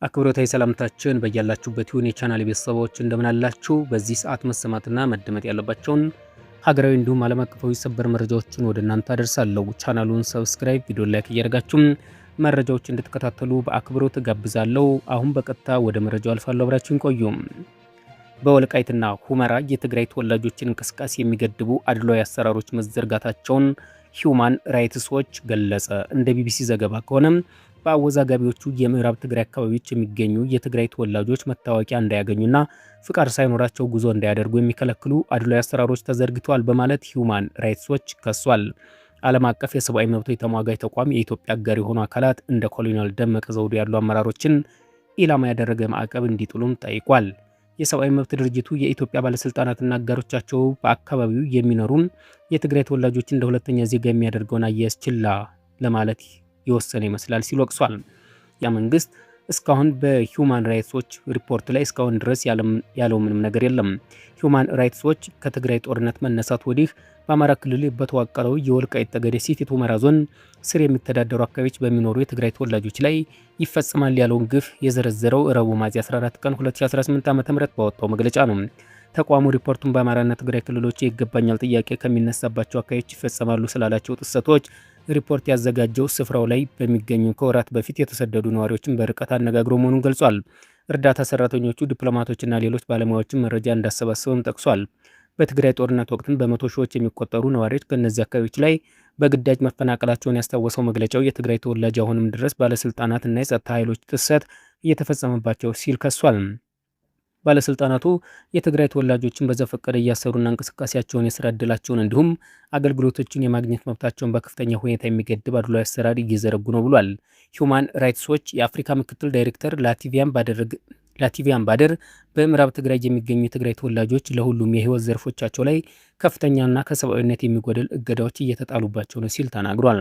አክብሮታዊ ሰላምታችን በያላችሁበት ይሁን የቻናል ቤተሰቦች እንደምን አላችሁ? በዚህ ሰዓት መሰማትና መደመጥ ያለባቸውን ሀገራዊ እንዲሁም ዓለም አቀፋዊ ሰበር መረጃዎችን ወደ እናንተ አደርሳለሁ። ቻናሉን ሰብስክራይብ፣ ቪዲዮ ላይክ እያደረጋችሁ መረጃዎች እንድትከታተሉ በአክብሮት ጋብዛለሁ። አሁን በቀጥታ ወደ መረጃው አልፋለሁ። አብራችሁን ቆዩ። በወልቃይትና ሁመራ የትግራይ ተወላጆችን እንቅስቃሴ የሚገድቡ አድሏዊ አሰራሮች መዘርጋታቸውን ሂዩማን ራይትስ ዎች ገለጸ። እንደ ቢቢሲ ዘገባ ከሆነም በአወዛጋቢዎቹ የምዕራብ ትግራይ አካባቢዎች የሚገኙ የትግራይ ተወላጆች መታወቂያ እንዳያገኙና ፍቃድ ሳይኖራቸው ጉዞ እንዳያደርጉ የሚከለክሉ አድሏዊ አሰራሮች ተዘርግተዋል በማለት ሂዩማን ራይትስ ዎች ከሷል። ዓለም አቀፍ የሰብአዊ መብቶች ተሟጋጅ ተቋም የኢትዮጵያ አጋር የሆኑ አካላት እንደ ኮሎኔል ደመቀ ዘውዱ ያሉ አመራሮችን ኢላማ ያደረገ ማዕቀብ እንዲጥሉም ጠይቋል። የሰብአዊ መብት ድርጅቱ የኢትዮጵያ ባለስልጣናትና አጋሮቻቸው በአካባቢው የሚኖሩን የትግራይ ተወላጆች እንደ ሁለተኛ ዜጋ የሚያደርገውን አያያዝ ችላ ለማለት የወሰነ ይመስላል ሲል ወቅሷል። ያ መንግስት እስካሁን በሂዩማን ራይትስ ዎች ሪፖርት ላይ እስካሁን ድረስ ያለው ምንም ነገር የለም። ሂዩማን ራይትስ ዎች ከትግራይ ጦርነት መነሳት ወዲህ በአማራ ክልል በተዋቀረው የወልቃይት ጠገዴ ሰቲት ሁመራ ዞን ስር የሚተዳደሩ አካባቢዎች በሚኖሩ የትግራይ ተወላጆች ላይ ይፈጽማል ያለውን ግፍ የዘረዘረው ረቡዕ ሚያዝያ 14 ቀን 2018 ዓ.ም ባወጣው መግለጫ ነው። ተቋሙ ሪፖርቱን በአማራና ትግራይ ክልሎች የይገባኛል ጥያቄ ከሚነሳባቸው አካባቢዎች ይፈጸማሉ ስላላቸው ጥሰቶች ሪፖርት ያዘጋጀው ስፍራው ላይ በሚገኙ ከወራት በፊት የተሰደዱ ነዋሪዎችን በርቀት አነጋግሮ መሆኑን ገልጿል። እርዳታ ሰራተኞቹ፣ ዲፕሎማቶችና ሌሎች ባለሙያዎችን መረጃ እንዳሰባሰበም ጠቅሷል። በትግራይ ጦርነት ወቅትም በመቶ ሺዎች የሚቆጠሩ ነዋሪዎች በእነዚህ አካባቢዎች ላይ በግዳጅ መፈናቀላቸውን ያስታወሰው መግለጫው የትግራይ ተወላጅ አሁንም ድረስ ባለስልጣናትና የጸጥታ ኃይሎች ጥሰት እየተፈጸመባቸው ሲል ከሷል። ባለስልጣናቱ የትግራይ ተወላጆችን በዘፈቀደ እያሰሩና እንቅስቃሴያቸውን፣ የስራ ዕድላቸውን እንዲሁም አገልግሎቶችን የማግኘት መብታቸውን በከፍተኛ ሁኔታ የሚገድብ አድሏዊ አሰራር እየዘረጉ ነው ብሏል። ሂዩማን ራይትስ ዎች የአፍሪካ ምክትል ዳይሬክተር ላቲቪያን ባደር በምዕራብ ትግራይ የሚገኙ የትግራይ ተወላጆች ለሁሉም የህይወት ዘርፎቻቸው ላይ ከፍተኛና ከሰብአዊነት የሚጎድል እገዳዎች እየተጣሉባቸው ነው ሲል ተናግሯል።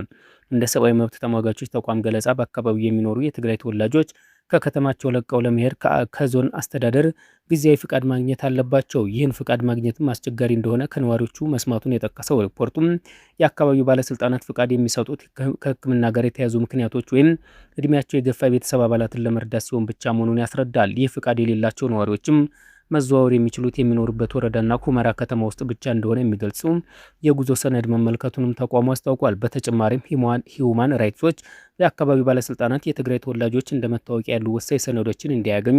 እንደ ሰብአዊ መብት ተሟጋቾች ተቋም ገለጻ በአካባቢው የሚኖሩ የትግራይ ተወላጆች ከከተማቸው ለቀው ለመሄድ ከዞን አስተዳደር ጊዜያዊ ፍቃድ ማግኘት አለባቸው። ይህን ፍቃድ ማግኘትም አስቸጋሪ እንደሆነ ከነዋሪዎቹ መስማቱን የጠቀሰው ሪፖርቱም የአካባቢው ባለስልጣናት ፍቃድ የሚሰጡት ከሕክምና ጋር የተያዙ ምክንያቶች ወይም እድሜያቸው የገፋ ቤተሰብ አባላትን ለመርዳት ሲሆን ብቻ መሆኑን ያስረዳል። ይህ ፍቃድ የሌላቸው ነዋሪዎችም መዘዋወር የሚችሉት የሚኖሩበት ወረዳና ሁመራ ከተማ ውስጥ ብቻ እንደሆነ የሚገልጹ የጉዞ ሰነድ መመልከቱንም ተቋሙ አስታውቋል። በተጨማሪም ሂዩማን ራይትስ ዎች የአካባቢው ባለስልጣናት የትግራይ ተወላጆች እንደ መታወቂያ ያሉ ወሳኝ ሰነዶችን እንዲያገኙ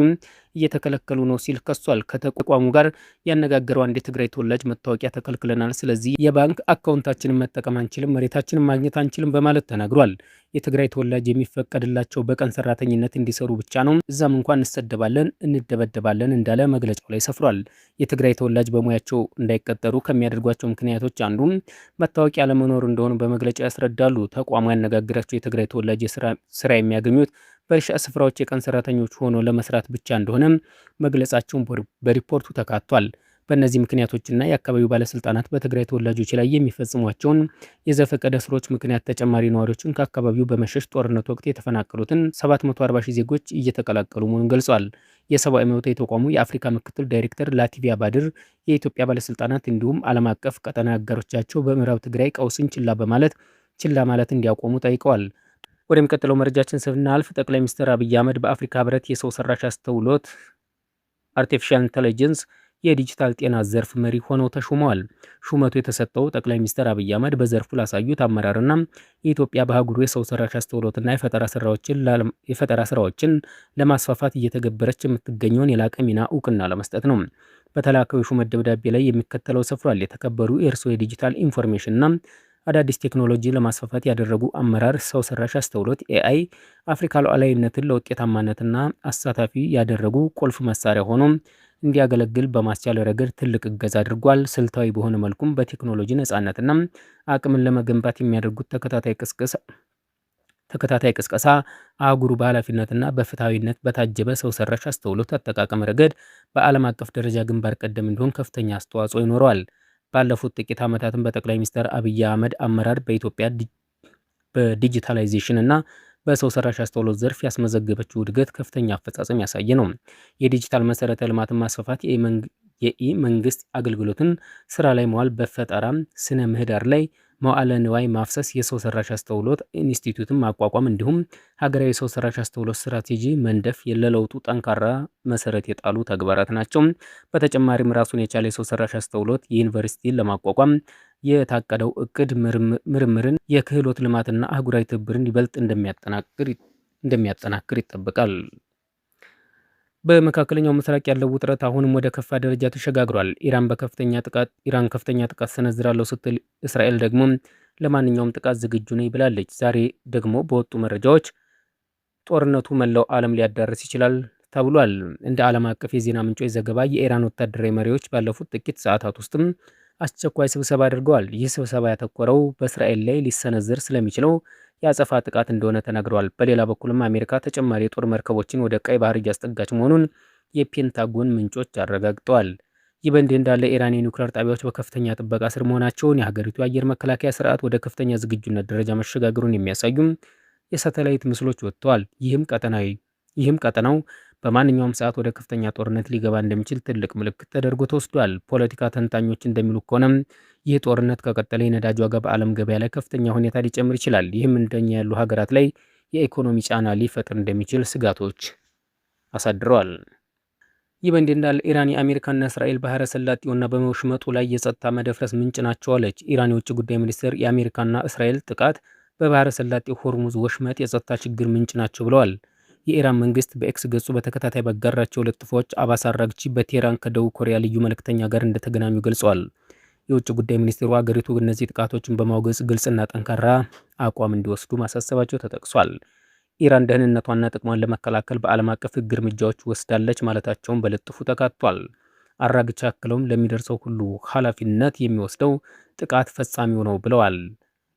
እየተከለከሉ ነው ሲል ከሷል። ከተቋሙ ጋር ያነጋገረው አንድ የትግራይ ተወላጅ መታወቂያ ተከልክለናል፣ ስለዚህ የባንክ አካውንታችንን መጠቀም አንችልም፣ መሬታችንን ማግኘት አንችልም በማለት ተናግሯል። የትግራይ ተወላጅ የሚፈቀድላቸው በቀን ሰራተኝነት እንዲሰሩ ብቻ ነው፣ እዛም እንኳን እንሰደባለን፣ እንደበደባለን እንዳለ መግለጫው ላይ ሰፍሯል። የትግራይ ተወላጅ በሙያቸው እንዳይቀጠሩ ከሚያደርጓቸው ምክንያቶች አንዱ መታወቂያ ለመኖር እንደሆኑ በመግለጫው ያስረዳሉ። ተቋሙ ያነጋገራቸው የትግራይ ተወላጅ ስራ የሚያገኙት በእርሻ ስፍራዎች የቀን ሰራተኞች ሆኖ ለመስራት ብቻ እንደሆነ መግለጻቸውን በሪፖርቱ ተካቷል። በእነዚህ ምክንያቶችና የአካባቢው ባለስልጣናት በትግራይ ተወላጆች ላይ የሚፈጽሟቸውን የዘፈቀደ እስሮች ምክንያት ተጨማሪ ነዋሪዎችን ከአካባቢው በመሸሽ ጦርነት ወቅት የተፈናቀሉትን 740 ሺህ ዜጎች እየተቀላቀሉ መሆኑን ገልጿል። የሰብአዊ መብቶች ተቋሙ የአፍሪካ ምክትል ዳይሬክተር ላቲቪያ ባድር የኢትዮጵያ ባለስልጣናት እንዲሁም ዓለም አቀፍ ቀጠና አጋሮቻቸው በምዕራብ ትግራይ ቀውስን ችላ ማለት እንዲያቆሙ ጠይቀዋል። ወደሚቀጥለው መረጃችን ስናልፍ ጠቅላይ ሚኒስትር አብይ አህመድ በአፍሪካ ህብረት የሰው ሰራሽ አስተውሎት አርቲፊሻል ኢንተለጀንስ የዲጂታል ጤና ዘርፍ መሪ ሆነው ተሹመዋል። ሹመቱ የተሰጠው ጠቅላይ ሚኒስትር አብይ አህመድ በዘርፉ ላሳዩት አመራርና የኢትዮጵያ በአህጉሩ የሰው ሰራሽ አስተውሎትና የፈጠራ ስራዎችን ለማስፋፋት እየተገበረች የምትገኘውን የላቀ ሚና እውቅና ለመስጠት ነው። በተላከው የሹመት ደብዳቤ ላይ የሚከተለው ሰፍሯል። የተከበሩ የእርስዎ የዲጂታል ኢንፎርሜሽንና አዳዲስ ቴክኖሎጂ ለማስፋፋት ያደረጉ አመራር ሰው ሰራሽ አስተውሎት ኤአይ አፍሪካ ሉዓላዊነትን ለውጤታማነትና አሳታፊ ያደረጉ ቁልፍ መሳሪያ ሆኖ እንዲያገለግል በማስቻል ረገድ ትልቅ እገዛ አድርጓል። ስልታዊ በሆነ መልኩም በቴክኖሎጂ ነጻነትና አቅምን ለመገንባት የሚያደርጉት ተከታታይ ቅስቀሳ አህጉሩ በኃላፊነትና በፍትሐዊነት በታጀበ ሰው ሰራሽ አስተውሎት አጠቃቀም ረገድ በዓለም አቀፍ ደረጃ ግንባር ቀደም እንዲሆን ከፍተኛ አስተዋጽኦ ይኖረዋል። ባለፉት ጥቂት ዓመታትም በጠቅላይ ሚኒስትር አብይ አህመድ አመራር በኢትዮጵያ በዲጂታላይዜሽን እና በሰው ሰራሽ አስተውሎት ዘርፍ ያስመዘገበችው እድገት ከፍተኛ አፈጻጸም ያሳየ ነው። የዲጂታል መሰረተ ልማትን ማስፋፋት፣ የኢ መንግስት አገልግሎትን ስራ ላይ መዋል፣ በፈጠራ ስነ ምህዳር ላይ መዋዕለ ንዋይ ማፍሰስ፣ የሰው ሰራሽ አስተውሎት ኢንስቲትዩትን ማቋቋም እንዲሁም ሀገራዊ የሰው ሰራሽ አስተውሎት ስትራቴጂ መንደፍ ለለውጡ ጠንካራ መሰረት የጣሉ ተግባራት ናቸው። በተጨማሪም ራሱን የቻለ የሰው ሰራሽ አስተውሎት ዩኒቨርሲቲን ለማቋቋም የታቀደው እቅድ ምርምርን፣ የክህሎት ልማትና አህጉራዊ ትብብርን ይበልጥ እንደሚያጠናክር ይጠበቃል። በመካከለኛው ምስራቅ ያለው ውጥረት አሁንም ወደ ከፋ ደረጃ ተሸጋግሯል። ኢራን ከፍተኛ ጥቃት ሰነዝራለሁ ስትል፣ እስራኤል ደግሞ ለማንኛውም ጥቃት ዝግጁ ነኝ ብላለች። ዛሬ ደግሞ በወጡ መረጃዎች ጦርነቱ መላው ዓለም ሊያዳርስ ይችላል ተብሏል። እንደ ዓለም አቀፍ የዜና ምንጮች ዘገባ የኢራን ወታደራዊ መሪዎች ባለፉት ጥቂት ሰዓታት ውስጥም አስቸኳይ ስብሰባ አድርገዋል። ይህ ስብሰባ ያተኮረው በእስራኤል ላይ ሊሰነዝር ስለሚችለው የአጸፋ ጥቃት እንደሆነ ተናግረዋል። በሌላ በኩልም አሜሪካ ተጨማሪ የጦር መርከቦችን ወደ ቀይ ባህር እያስጠጋች መሆኑን የፔንታጎን ምንጮች አረጋግጠዋል። ይህ በእንዲህ እንዳለ ኢራን የኒውክሌር ጣቢያዎች በከፍተኛ ጥበቃ ስር መሆናቸውን፣ የሀገሪቱ የአየር መከላከያ ስርዓት ወደ ከፍተኛ ዝግጁነት ደረጃ መሸጋገሩን የሚያሳዩም የሳተላይት ምስሎች ወጥተዋል። ይህም ቀጠናው በማንኛውም ሰዓት ወደ ከፍተኛ ጦርነት ሊገባ እንደሚችል ትልቅ ምልክት ተደርጎ ተወስዷል። ፖለቲካ ተንታኞች እንደሚሉ ከሆነም ይህ ጦርነት ከቀጠለ የነዳጅ ዋጋ በዓለም ገበያ ላይ ከፍተኛ ሁኔታ ሊጨምር ይችላል። ይህም እንደኛ ያሉ ሀገራት ላይ የኢኮኖሚ ጫና ሊፈጥር እንደሚችል ስጋቶች አሳድረዋል። ይህ በእንዲህ እንዳለ ኢራን የአሜሪካና እስራኤል ባህረ ሰላጤውና በመሽመጡ ላይ የጸጥታ መደፍረስ ምንጭ ናቸው አለች። ኢራን የውጭ ጉዳይ ሚኒስትር የአሜሪካና እስራኤል ጥቃት በባህረ ሰላጤው ሆርሙዝ ወሽመጥ የጸጥታ ችግር ምንጭ ናቸው ብለዋል። የኢራን መንግስት በኤክስ ገጹ በተከታታይ ባጋራቸው ልጥፎች አባስ አራግቺ በቴህራን ከደቡብ ኮሪያ ልዩ መልእክተኛ ጋር እንደተገናኙ ገልጸዋል። የውጭ ጉዳይ ሚኒስቴሩ አገሪቱ እነዚህ ጥቃቶችን በማውገዝ ግልጽና ጠንካራ አቋም እንዲወስዱ ማሳሰባቸው ተጠቅሷል። ኢራን ደህንነቷንና ጥቅሟን ለመከላከል በዓለም አቀፍ ሕግ እርምጃዎች ወስዳለች ማለታቸውን በልጥፉ ተካቷል። አራግቺ አክለውም ለሚደርሰው ሁሉ ኃላፊነት የሚወስደው ጥቃት ፈጻሚው ነው ብለዋል።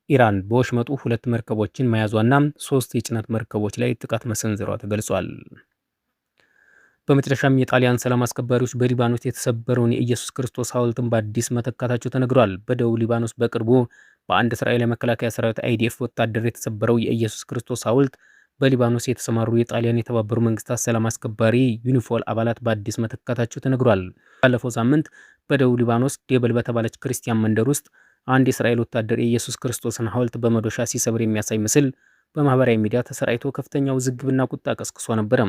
ኢራን በወሽመጡ 2 መርከቦችን መያዟና 3 የጭነት መርከቦች ላይ ጥቃት መሰንዘሯ ተገልጿል። በመጨረሻም የጣሊያን ሰላም አስከባሪዎች በሊባኖስ የተሰበረውን የኢየሱስ ክርስቶስ ሐውልትን በአዲስ መተካታቸው ተነግሯል። በደቡብ ሊባኖስ በቅርቡ በአንድ እስራኤል የመከላከያ ሰራዊት አይዲኤፍ ወታደር የተሰበረው የኢየሱስ ክርስቶስ ሐውልት በሊባኖስ የተሰማሩ የጣሊያን የተባበሩ መንግስታት ሰላም አስከባሪ ዩኒፎል አባላት በአዲስ መተካታቸው ተነግሯል። ባለፈው ሳምንት በደቡብ ሊባኖስ ዴበል በተባለች ክርስቲያን መንደር ውስጥ አንድ የእስራኤል ወታደር የኢየሱስ ክርስቶስን ሐውልት በመዶሻ ሲሰብር የሚያሳይ ምስል በማህበራዊ ሚዲያ ተሰራጭቶ ከፍተኛ ውዝግብና ቁጣ ቀስቅሶ ነበር።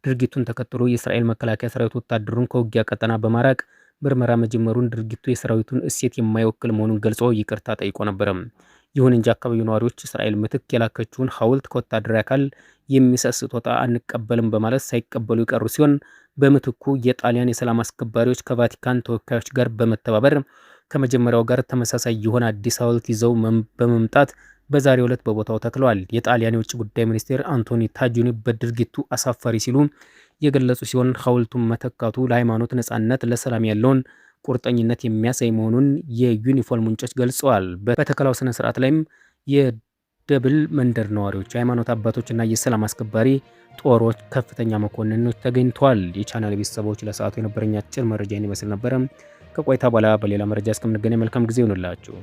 ድርጊቱን ተከትሎ የእስራኤል መከላከያ ሰራዊት ወታደሩን ከውጊያ ቀጠና በማራቅ ምርመራ መጀመሩን፣ ድርጊቱ የሰራዊቱን እሴት የማይወክል መሆኑን ገልጾ ይቅርታ ጠይቆ ነበር። ይሁን እንጂ አካባቢው ነዋሪዎች እስራኤል ምትክ የላከችውን ሐውልት ከወታደራዊ አካል የሚሰጥ ስጦታ አንቀበልም በማለት ሳይቀበሉ የቀሩ ሲሆን በምትኩ የጣሊያን የሰላም አስከባሪዎች ከቫቲካን ተወካዮች ጋር በመተባበር ከመጀመሪያው ጋር ተመሳሳይ የሆነ አዲስ ሐውልት ይዘው በመምጣት በዛሬው ዕለት በቦታው ተክለዋል። የጣሊያን የውጭ ጉዳይ ሚኒስቴር አንቶኒ ታጁኒ በድርጊቱ አሳፋሪ ሲሉ የገለጹ ሲሆን ሐውልቱን መተካቱ ለሃይማኖት ነጻነት፣ ለሰላም ያለውን ቁርጠኝነት የሚያሳይ መሆኑን የዩኒፎል ምንጮች ገልጸዋል። በተከላው ስነ ስርዓት ላይም የደብል መንደር ነዋሪዎች፣ የሃይማኖት አባቶችና የሰላም አስከባሪ ጦሮች ከፍተኛ መኮንኖች ተገኝተዋል። የቻናል ቤተሰቦች ለሰዓቱ የነበረኝ አጭር መረጃ ይመስል ነበረ። ከቆይታ በኋላ በሌላ መረጃ እስከምንገናኝ መልካም ጊዜ ይሁንላችሁ።